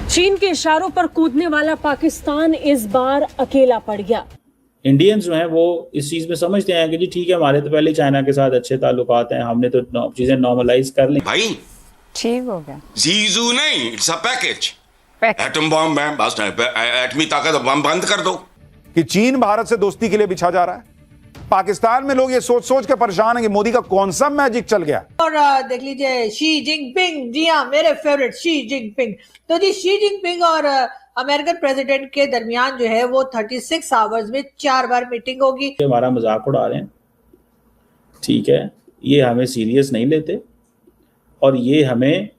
चीन के इशारों पर कूदने वाला पाकिस्तान इस बार अकेला पड़ गया। इंडियंस जो हैं वो इस चीज में समझते हैं कि जी ठीक है, हमारे तो पहले चाइना के साथ अच्छे ताल्लुकात हैं, हमने तो चीजें नॉर्मलाइज कर ली। भाई ठीक हो गया। जीजू नहीं, it's a package. Package. Atom bomb है, बस एटमी ताकत बम बंद कर दो। कि चीन भारत से दोस्ती के लिए बिछा जा रहा है। पाकिस्तान में लोग ये सोच सोच के परेशान हैं कि मोदी का कौन सा मैजिक चल गया। और देख लीजिए शी जिनपिंग, जी हाँ मेरे फेवरेट शी जिनपिंग। तो जी शी जिनपिंग और अमेरिकन प्रेसिडेंट के दरमियान जो है वो 36 आवर्स में 4 बार मीटिंग होगी। हमारा मजाक उड़ा रहे हैं, ठीक है, ये हमें सीरियस नहीं लेते और ये हमें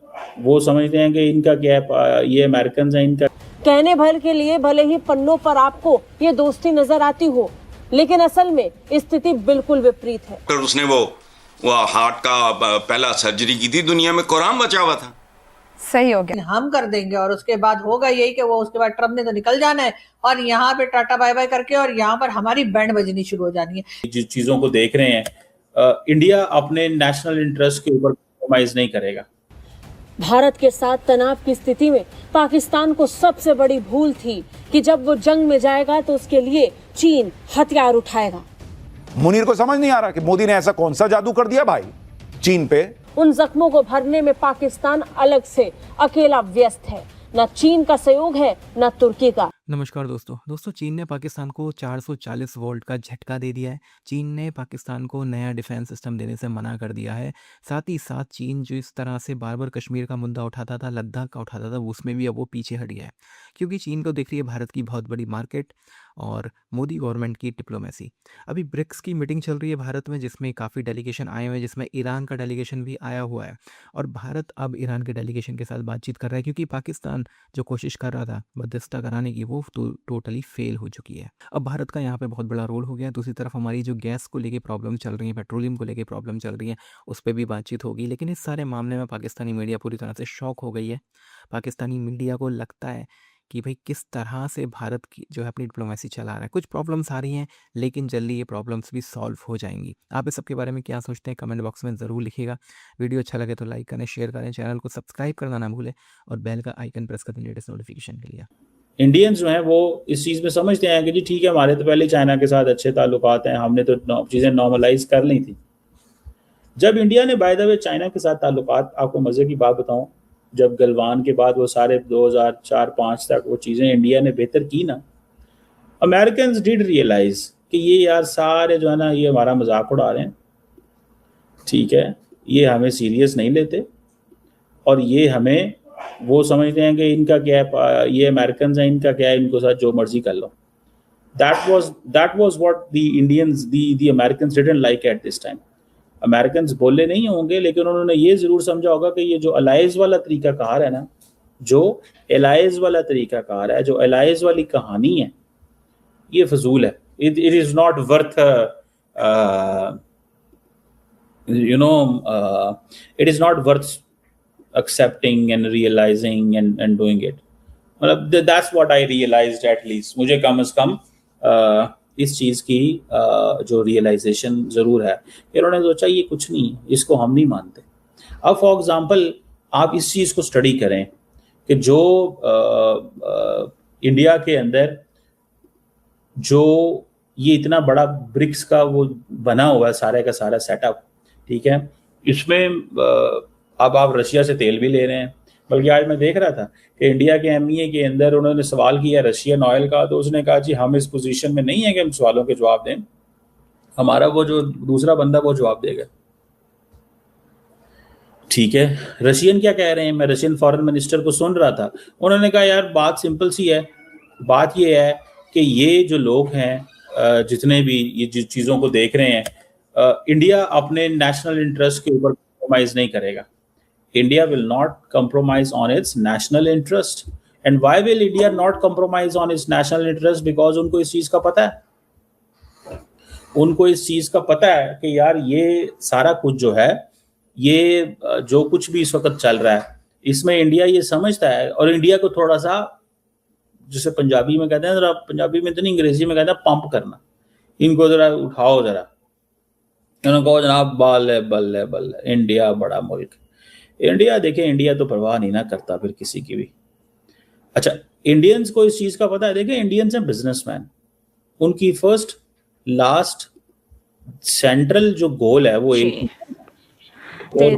वो समझते हैं कि इनका क्या है, ये अमेरिकन हैं, इनका कहने भर के लिए भले ही पन्नों पर आपको ये दोस्ती नजर आती हो, लेकिन असल में स्थिति बिल्कुल विपरीत है। फिर उसने वो हार्ट का पहला सर्जरी की थी, दुनिया में कोराम बचा हुआ था। सही हो गया। हम कर देंगे और उसके बाद होगा यही कि वो उसके बाद ट्रम्प ने तो निकल जाना है और यहाँ पे टाटा बाय बाय करके और यहाँ पर हमारी बैंड बजनी शुरू हो जानी है। जिस चीजों को देख रहे हैं, इंडिया अपने नेशनल इंटरेस्ट के ऊपर कॉम्प्रोमाइज नहीं करेगा। भारत के साथ तनाव की स्थिति में पाकिस्तान को सबसे बड़ी भूल थी कि जब वो जंग में जाएगा तो उसके लिए चीन हथियार उठाएगा। मुनीर को समझ नहीं आ रहा कि मोदी ने ऐसा कौन सा जादू कर दिया भाई चीन पे। उन जख्मों को भरने में पाकिस्तान अलग से अकेला व्यस्त है। न चीन का सहयोग है, न तुर्की का। नमस्कार दोस्तों चीन ने पाकिस्तान को 440 वोल्ट का झटका दे दिया है। चीन ने पाकिस्तान को नया डिफेंस सिस्टम देने से मना कर दिया है। साथ ही साथ चीन जो इस तरह से बार बार कश्मीर का मुद्दा उठाता था, लद्दाख का उठाता था, उसमें भी अब वो पीछे हट गया है, क्योंकि चीन को दिख रही है भारत की बहुत बड़ी मार्केट और मोदी गवर्नमेंट की डिप्लोमेसी। अभी ब्रिक्स की मीटिंग चल रही है भारत में, जिसमें काफ़ी डेलीगेशन आए हुए हैं, जिसमें ईरान का डेलीगेशन भी आया हुआ है और भारत अब ईरान के डेलीगेशन के साथ बातचीत कर रहा है, क्योंकि पाकिस्तान जो कोशिश कर रहा था मध्यस्थता कराने की, वो टोटली फेल हो चुकी है। अब भारत का यहाँ पे बहुत बड़ा रोल हो गया है। दूसरी तरफ हमारी जो गैस को लेके प्रॉब्लम चल रही है, पेट्रोलियम को लेके प्रॉब्लम चल रही है, उस पर भी बातचीत होगी। लेकिन इस सारे मामले में पाकिस्तानी मीडिया पूरी तरह से शॉक हो गई है। पाकिस्तानी मीडिया को लगता है कि भाई किस तरह से भारत की जो है अपनी डिप्लोमेसी चला रहा है। कुछ प्रॉब्लम्स आ रही हैं, लेकिन जल्दी ये प्रॉब्लम्स भी सॉल्व हो जाएंगी। आप इस सब के बारे में क्या सोचते हैं कमेंट बॉक्स में ज़रूर लिखिएगा। वीडियो अच्छा लगे तो लाइक करें, शेयर करें, चैनल को सब्सक्राइब करना ना भूलें और बेल का आइकन प्रेस कर दें लेटेस्ट नोटिफिकेशन के लिए। इंडियंस जो हैं वो इस चीज में समझते हैं कि जी ठीक है, हमारे तो पहले चाइना के साथ अच्छे ताल्लुकात हैं, हमने तो चीजें नॉर्मलाइज कर ली थी। जब इंडिया ने बाय द वे चाइना के साथ ताल्लुकात, आपको मजे की बात बताऊं, जब गलवान के बाद वो सारे 2004-05 तक वो चीजें इंडिया ने बेहतर की ना, अमेरिकन डिड रियलाइज कि ये यार सारे जो है ना ये हमारा मजाक उड़ा रहे हैं, ठीक है, ये हमें सीरियस नहीं लेते और ये हमें वो समझते हैं कि इनका क्या है, ये अमेरिकन हैं, इनका क्या है, इनको साथ जो मर्जी कर लो। that was what the Indians, the Americans didn't like at this time. American बोले नहीं होंगे, लेकिन उन्होंने ये जरूर समझा होगा कि ये जो अलाइज वाला तरीका कार है ना, जो एलाइज वाला तरीका कार है, जो एलाइज वाली कहानी है, ये फजूल है। It is not worth it is not worth accepting and realizing and doing it. मतलब that's what I realized at least. मुझे कम से कम इस चीज़ की जो रियलाइजेशन ज़रूर है। इन्होंने सोचा ये कुछ नहीं, इसको हम नहीं मानते। अब फॉर एग्जांपल आप इस चीज़ को स्टडी करें कि जो इंडिया के अंदर जो ये इतना बड़ा ब्रिक्स का वो बना हुआ है सारे का सारा सेटअप, ठीक है, इसमें अब आप रशिया से तेल भी ले रहे हैं। बल्कि आज मैं देख रहा था कि इंडिया के एमईए के अंदर उन्होंने सवाल किया रशियन ऑयल का, तो उसने कहा जी हम इस पोजीशन में नहीं है कि हम सवालों के जवाब दें, हमारा वो जो दूसरा बंदा वो जवाब देगा। ठीक है, रशियन क्या कह रहे हैं, मैं रशियन फॉरेन मिनिस्टर को सुन रहा था, उन्होंने कहा यार बात सिंपल सी है, बात ये है कि ये जो लोग हैं जितने भी ये चीज़ों को देख रहे हैं, इंडिया अपने नेशनल इंटरेस्ट के ऊपर कॉम्प्रोमाइज नहीं करेगा। India will not compromise on its national interest. And why will India not compromise on its national interest? Because उनको इस चीज़ का पता है, उनको इस चीज़ का पता है कि यार ये सारा कुछ जो है, ये जो कुछ भी इस वक्त चल रहा है, इसमें इंडिया ये समझता है और इंडिया को थोड़ा सा, जिसे पंजाबी में कहते हैं, जरा पंजाबी में तो नहीं, अंग्रेजी में कहते हैं पंप करना, इनको जरा उठाओ, जरा इन्होंने कहो जनाब बल्ले बल्ले बल्ले, इंडिया बड़ा मुल्क। इंडिया देखें, इंडिया तो परवाह नहीं ना करता फिर किसी की भी। अच्छा, इंडियंस को इस चीज का पता है। देखिए, इंडियंस हैं बिजनेसमैन, उनकी फर्स्ट लास्ट सेंट्रल जो गोल है वो एक, और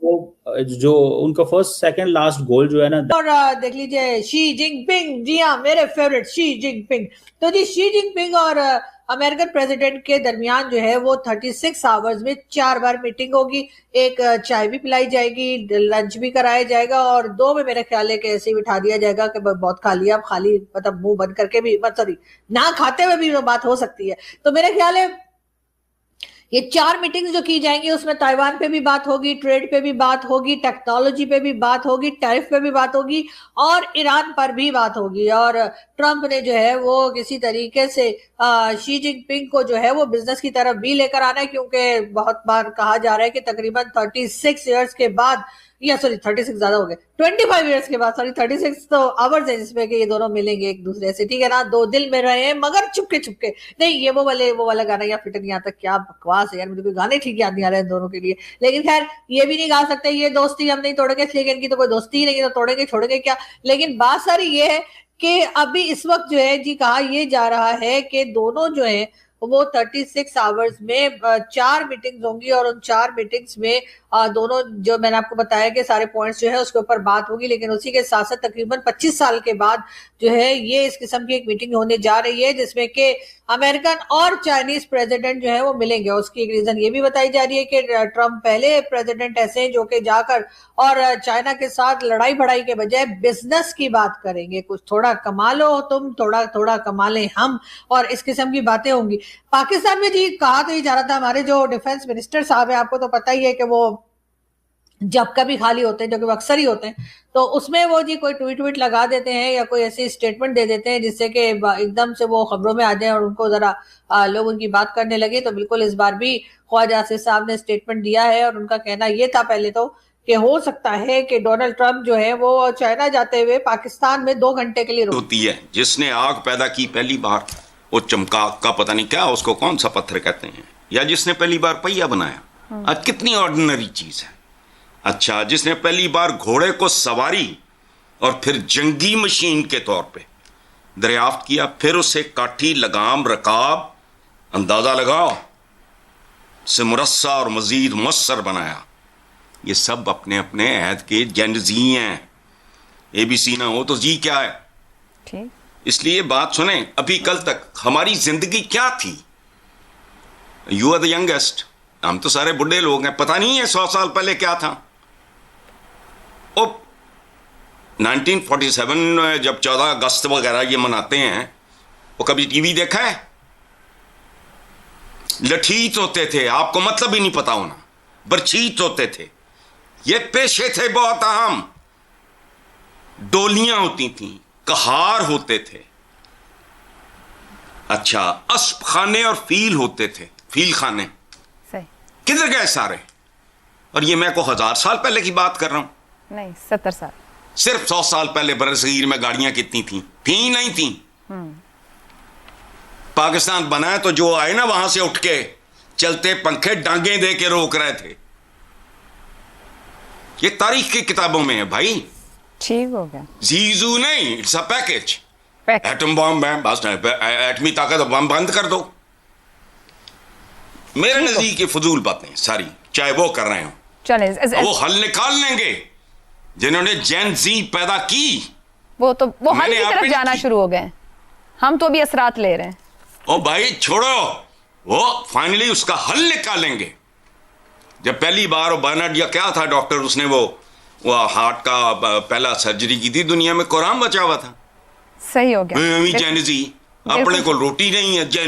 वो जो उनका फर्स्ट सेकंड लास्ट गोल जो है ना, और देख लीजिए शी जिनपिंग, जी हाँ मेरे फेवरेट शी जिनपिंग। तो जी शी जिनपिंग और अमेरिकन प्रेसिडेंट के दरमियान जो है वो 36 आवर्स में 4 बार मीटिंग होगी, एक चाय भी पिलाई जाएगी, लंच भी कराया जाएगा, और 2 में मेरे ख्याल है कि ऐसे ही बिठा दिया जाएगा कि बहुत खा लिया, खाली मतलब मुंह बंद करके भी, सॉरी ना खाते हुए भी वो बात हो सकती है। तो मेरे ख्याल है ये 4 मीटिंग्स जो की जाएंगी उसमें ताइवान पे भी बात होगी, ट्रेड पे भी बात होगी, टेक्नोलॉजी पे भी बात होगी, टैरिफ पे भी बात होगी, और ईरान पर भी बात होगी। और ट्रंप ने जो है वो किसी तरीके से शी जिनपिंग को जो है वो बिजनेस की तरफ भी लेकर आना है, क्योंकि बहुत बार कहा जा रहा है कि तकरीबन 36 इयर्स के बाद, या सॉरी 36 ज्यादा हो गए, 25 इयर्स के बाद, सॉरी 36 तो आवर्स है जिसमें कि ये दोनों मिलेंगे एक दूसरे से, ठीक है ना। 2 दिल में रहे हैं मगर चुपके चुपके नहीं, ये वो वाला गाना या फिट नहीं आता, क्या बकवास है यार, मुझे कोई गाने ठीक याद नहीं आ रहे हैं दोनों के लिए। लेकिन खैर ये भी नहीं कहा सकते ये दोस्ती हम नहीं तोड़ेंगे, इसलिए इनकी तो कोई दोस्ती ही नहीं, तो तोड़ेंगे छोड़ेंगे क्या। लेकिन बात सारी ये है कि अभी इस वक्त जो है जी कहा ये जा रहा है कि दोनों जो है वो 36 आवर्स में 4 मीटिंग्स होंगी, और उन 4 मीटिंग्स में दोनों जो मैंने आपको बताया कि सारे पॉइंट्स जो है उसके ऊपर बात होगी। लेकिन उसी के साथ साथ तकरीबन 25 साल के बाद जो है ये इस किस्म की एक मीटिंग होने जा रही है, जिसमें कि अमेरिकन और चाइनीज प्रेसिडेंट जो है वो मिलेंगे। उसकी एक रीजन ये भी बताई जा रही है कि ट्रंप पहले प्रेसिडेंट ऐसे हैं जो कि जाकर और चाइना के साथ लड़ाई भड़ाई के बजाय बिजनेस की बात करेंगे, कुछ थोड़ा कमा लो तुम, थोड़ा थोड़ा कमा लें हम, और इस किस्म की बातें होंगी। पाकिस्तान में जी कहा तो ये जा रहा था, हमारे जो डिफेंस मिनिस्टर साहब है, आपको तो पता ही है कि वो जब कभी खाली होते हैं, जो कि अक्सर ही होते हैं, तो उसमें वो जी कोई ट्वीट लगा देते हैं या कोई ऐसी स्टेटमेंट दे देते हैं जिससे कि एकदम से वो खबरों में आ जाए और उनको जरा लोग उनकी बात करने लगे। तो बिल्कुल इस बार भी ख्वाजा आसिफ साहब ने स्टेटमेंट दिया है, और उनका कहना ये था पहले तो कि हो सकता है कि डोनाल्ड ट्रंप जो है वो चाइना जाते हुए पाकिस्तान में 2 घंटे के लिए होती है। जिसने आग पैदा की पहली बार, वो चमका का पता नहीं क्या उसको कौन सा पत्थर कहते हैं, या जिसने पहली बार पहिया बनाया, आज कितनी ऑर्डिनरी चीज है। अच्छा, जिसने पहली बार घोड़े को सवारी और फिर जंगी मशीन के तौर पे दरियाफ्त किया, फिर उसे काठी लगाम रकाब अंदाजा लगाओ से मुरस्सा और मजीद मुअस्सर बनाया, ये सब अपने अपने अहद के जनजी हैं। ABC ना हो तो जी क्या है। ठीक, इसलिए बात सुने, अभी कल तक हमारी जिंदगी क्या थी। यू आर द यंगेस्ट, हम तो सारे बुढ़े लोग हैं, पता नहीं है 100 साल पहले क्या था। 1947 जब 14 अगस्त वगैरह ये मनाते हैं, वो कभी टीवी देखा है? लठीत होते थे, आपको मतलब ही नहीं पता होना, बरछीत होते थे, ये पेशे थे बहुत अहम। डोलियां होती थी, कहार होते थे, अच्छा अस्प खाने और फील होते थे, फील खाने सही। किधर गए सारे? और ये मैं को 1000 साल पहले की बात कर रहा हूं, नहीं 70 साल। सिर्फ 100 साल पहले बरसगीर में गाड़ियां कितनी थी? थी नहीं थी। पाकिस्तान बना है तो जो आए ना वहां से उठ के चलते पंखे डांगे दे के रोक रहे थे। ये तारीख की किताबों में है भाई। ठीक हो गया। जीजू नहीं, it's a package. Pack. Atom bomb है, बस एटमी ताकत बम बंद कर दो। मेरे नजदीक ये फजूल बातें सारी, चाहे वो कर रहे हो, चले वो हल निकाल लेंगे। जिन्होंने जेन जी पैदा की वो तो वो हल मैंने की आप तरफ ही जाना की। शुरू हो गए, हम तो अभी असरात ले रहे हैं। ओ भाई छोड़ो, वो फाइनली उसका हल निकालेंगे। जब पहली बार बर्नार्ड या क्या था डॉक्टर, उसने वो हार्ट का पहला सर्जरी की थी, दुनिया में कुरान बचा हुआ था। सही हो गया। जैन जी अपने को रोटी नहीं है, जैन